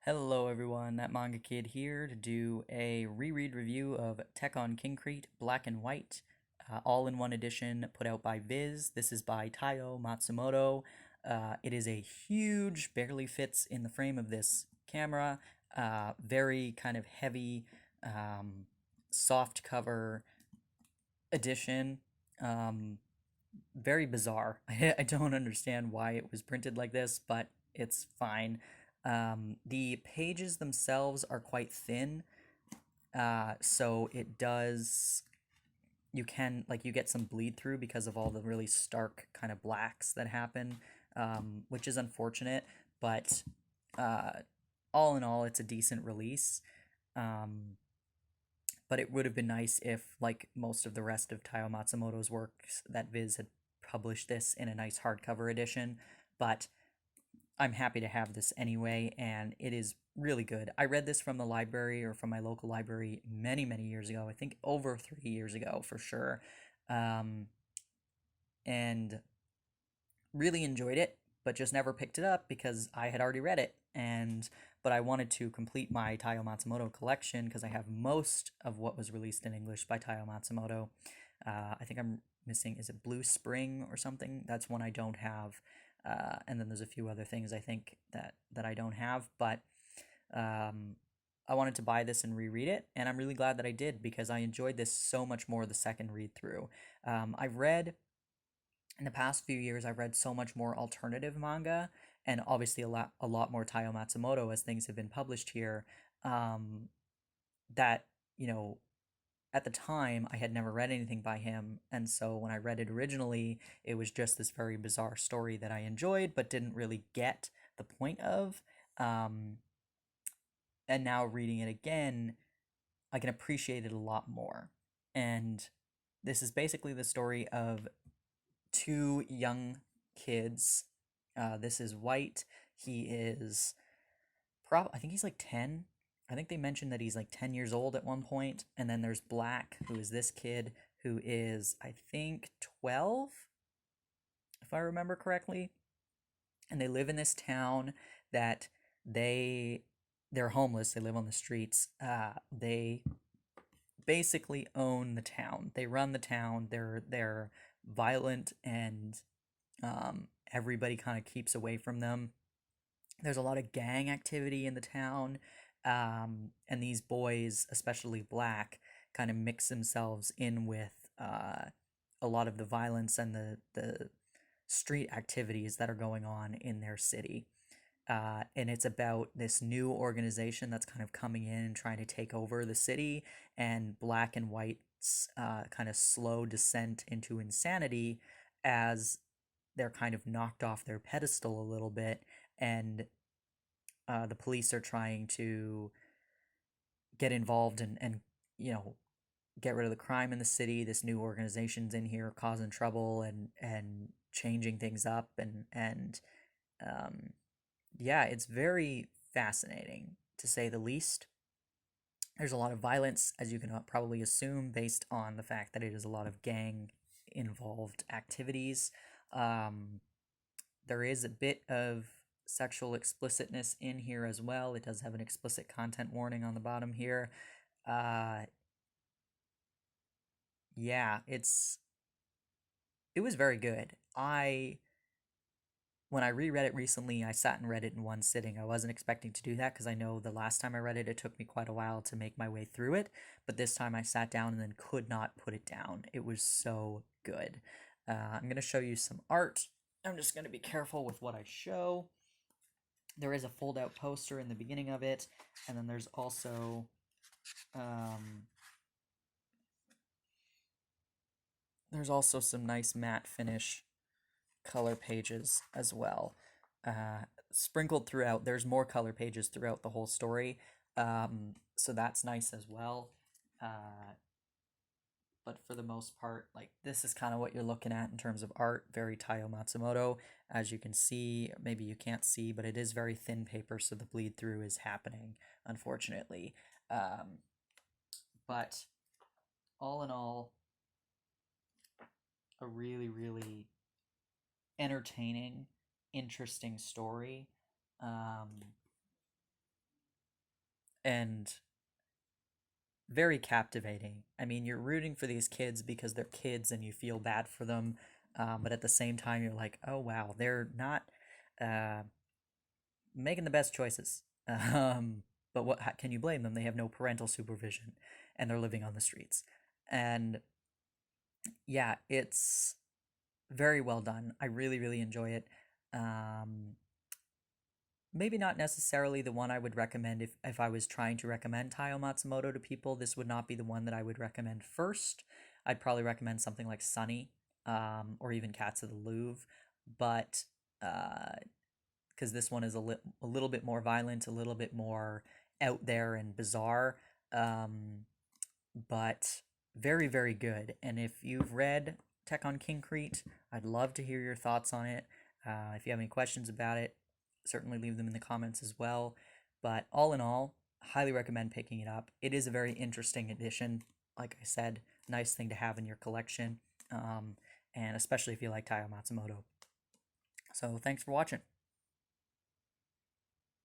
Hello everyone, that Manga Kid here to do a reread review of Tekkon Kinkreet Black and White, all-in-one edition put out by Viz. This is by Taiyo Matsumoto. It is a huge, barely fits in the frame of this camera, very kind of heavy, soft cover edition. Very bizarre. I don't understand why it was printed like this, but it's fine. The pages themselves are quite thin, so it does. You get some bleed through because of all the really stark kind of blacks that happen, which is unfortunate. But uh, all in all, it's a decent release. But it would have been nice if, like most of the rest of Taiyo Matsumoto's works, that Viz had published this in a nice hardcover edition. But I'm happy to have this anyway, and it is really good. I read this from the library or from my local library many, many years ago. I think over 3 years ago for sure. And really enjoyed it, but just never picked it up because I had already read it. But I wanted to complete my Taiyo Matsumoto collection because I have most of what was released in English by Taiyo Matsumoto. I think I'm missing, is it Blue Spring or something? That's one I don't have. And then there's a few other things I think that I don't have, but I wanted to buy this and reread it, and I'm really glad that I did because I enjoyed this so much more the second read through. I've read in the past few years, I've read so much more alternative manga, and obviously a lot more Taiyo Matsumoto as things have been published here. That you know, at the time, I had never read anything by him, and so when I read it originally, it was just this very bizarre story that I enjoyed but didn't really get the point of. Um, and now reading it again, I can appreciate it a lot more. And this is basically the story of two young kids. This is White. He is I think he's like 10. I think they mentioned that he's like 10 years old at one point. And then there's Black, who is this kid who is, I think, 12, if I remember correctly. And they live in this town that they're homeless. They live on the streets. They basically own the town. They run the town. They're violent, and everybody kind of keeps away from them. There's a lot of gang activity in the town, and these boys, especially Black, kind of mix themselves in with a lot of the violence and the street activities that are going on in their city. And it's about this new organization that's kind of coming in and trying to take over the city, and Black and White's kind of slow descent into insanity as they're kind of knocked off their pedestal a little bit, and the police are trying to get involved and get rid of the crime in the city. This new organization's in here causing trouble and changing things up, and yeah, it's very fascinating to say the least. There's a lot of violence, as you can probably assume, based on the fact that it is a lot of gang involved activities. There is a bit of sexual explicitness in here as well. It does have an explicit content warning on the bottom here. Yeah, it was very good. When I reread it recently, I sat and read it in one sitting. I wasn't expecting to do that because I know the last time I read it, it took me quite a while to make my way through it. But this time I sat down and then could not put it down. It was so good. I'm going to show you some art. I'm just going to be careful with what I show. There is a fold-out poster in the beginning of it, and then there's also some nice matte finish color pages as well. Sprinkled throughout, there's more color pages throughout the whole story, so that's nice as well. But for the most part, like, this is kind of what you're looking at in terms of art. Very Taiyo Matsumoto, as you can see. Maybe you can't see, but it is very thin paper, so the bleed through is happening, unfortunately. But all in all, a really, really entertaining, interesting story. and very captivating. I mean, you're rooting for these kids because they're kids and you feel bad for them, but at the same time, you're like, oh wow, they're not uh, making the best choices. But what how can you blame them? They have no parental supervision, and they're living on the streets. And yeah, it's very well done. I really, really enjoy it. Um, Maybe not necessarily the one I would recommend if I was trying to recommend Taiyo Matsumoto to people. This would not be the one that I would recommend first. I'd probably recommend something like Sunny, or even Cats of the Louvre. But because this one is a little bit more violent, a little bit more out there and bizarre, um, but very, very good. And if you've read Tekkon Kinkreet, I'd love to hear your thoughts on it. If you have any questions about it, certainly leave them in the comments as well. But all in all, highly recommend picking it up. It is a very interesting edition. Like I said, nice thing to have in your collection, and especially if you like Taiyo Matsumoto. So thanks for watching.